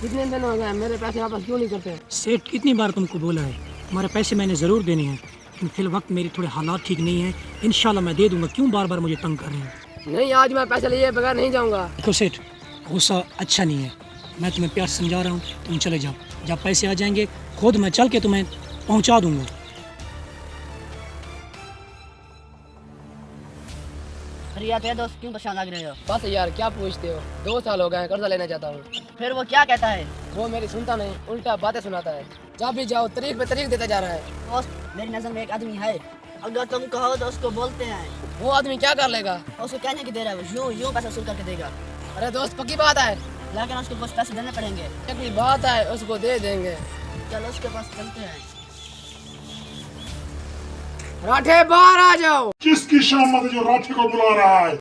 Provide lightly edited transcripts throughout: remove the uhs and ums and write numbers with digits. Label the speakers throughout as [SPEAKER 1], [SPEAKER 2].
[SPEAKER 1] कितने दिन हो गए, मेरे पैसे वापस क्यों नहीं करते?
[SPEAKER 2] सेठ कितनी बार तुमको बोला है, हमारे पैसे मैंने ज़रूर देने हैं, लेकिन फिल वक्त मेरी थोड़े हालात ठीक नहीं है। इंशाल्लाह मैं दे दूंगा, क्यों बार बार मुझे तंग कर रहे हैं?
[SPEAKER 1] नहीं, आज मैं पैसे लिए बगैर नहीं जाऊंगा।
[SPEAKER 2] देखो सेठ, गुस्सा अच्छा नहीं है, मैं तुम्हें प्यार से समझा रहा हूँ, तुम चले जाओ। जब पैसे आ जाएंगे खुद मैं चल के तुम्हें पहुँचा दूंगा।
[SPEAKER 3] अरे यार तेरे दोस्त क्यों परेशान लग रहे हो?
[SPEAKER 1] बस यार क्या पूछते हो, 2 साल हो गए कर्जा लेना चाहता हूँ।
[SPEAKER 3] फिर वो क्या कहता है?
[SPEAKER 1] वो मेरी सुनता नहीं, उल्टा बातें सुनाता है। जब भी जाओ तरीक पे तरीक देता जा रहा है।
[SPEAKER 3] दोस्त मेरी नजर में एक आदमी है, अगर तुम कहो तो उसको बोलते हैं।
[SPEAKER 1] वो आदमी क्या कर लेगा?
[SPEAKER 3] उसको कहने की दे रहा है, वो यूं पैसा वसूल करके देगा।
[SPEAKER 1] अरे दोस्त पक्की बात है,
[SPEAKER 3] लेकिन उसको कुछ पैसे देने पड़ेंगे।
[SPEAKER 1] पक्की बात है, उसको दे देंगे।
[SPEAKER 3] चलो उसके पास चलते हैं।
[SPEAKER 1] राठे बाहर आ जाओ।
[SPEAKER 4] किसकी शामत है जो राठे को बुला रहा है?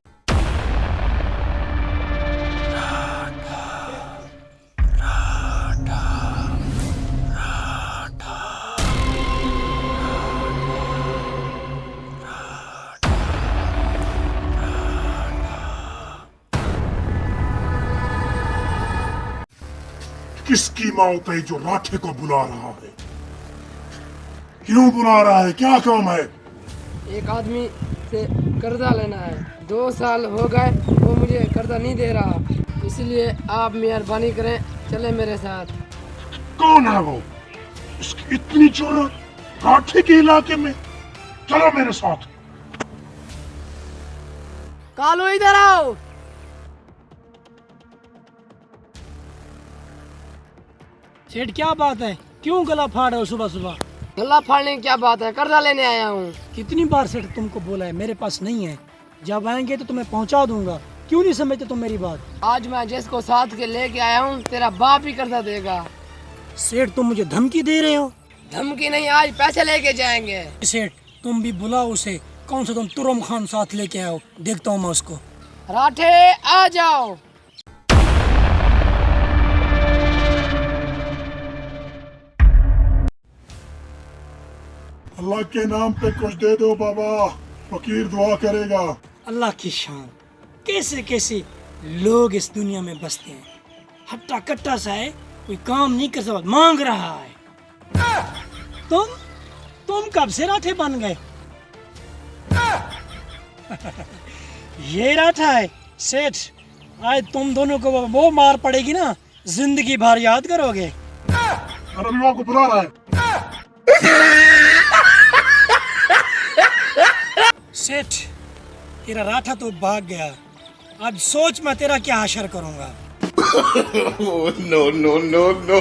[SPEAKER 4] किसकी मौत है जो राठे को बुला रहा है? क्यों बुला रहा है? क्या काम है?
[SPEAKER 1] एक आदमी से कर्जा लेना है, 2 साल हो गए वो मुझे कर्जा नहीं दे रहा, इसलिए आप मेहरबानी करें, चले मेरे साथ।
[SPEAKER 4] कौन है वो? इसकी इतनी जरूरत राठे के इलाके में? चलो मेरे साथ।
[SPEAKER 1] कालू इधर आओ।
[SPEAKER 2] सेठ क्या बात है, क्यों गला फाड़ रहे हो सुबह सुबह?
[SPEAKER 1] गला फाड़ने की क्या बात है, कर्जा लेने आया हूँ।
[SPEAKER 2] कितनी बार सेठ तुमको बोला है मेरे पास नहीं है, जब आएंगे तो तुम्हें पहुंचा दूंगा, क्यों नहीं समझते तुम मेरी बात?
[SPEAKER 1] आज मैं जिसको साथ के लेके आया हूँ, तेरा बाप ही कर्जा देगा।
[SPEAKER 2] सेठ तुम मुझे धमकी दे रहे हो?
[SPEAKER 1] धमकी नहीं, आज पैसे लेके जाएंगे।
[SPEAKER 2] सेठ तुम भी बुलाओ उसे, कौन सा तुम तुरम खान साथ लेके आओ, देखता हूँ मैं उसको।
[SPEAKER 1] राठे आ जाओ।
[SPEAKER 4] अल्लाह के नाम पे कुछ दे दो बाबा, फकीर दुआ करेगा।
[SPEAKER 2] अल्लाह की शान, कैसे कैसे लोग इस दुनिया में बसते हैं। हट्टा कट्टा सा है, कोई काम नहीं कर सकता, मांग रहा है। तुम कब से राठे बन गए? ये राठा है सेठ, आज तुम दोनों को वो मार पड़ेगी ना, जिंदगी भर याद करोगे।
[SPEAKER 4] अरे आपको बुला रहा है।
[SPEAKER 2] सेठ तेरा राठा तो भाग गया, अब सोच मैं तेरा क्या हशर करूंगा।
[SPEAKER 4] No, no, no, no.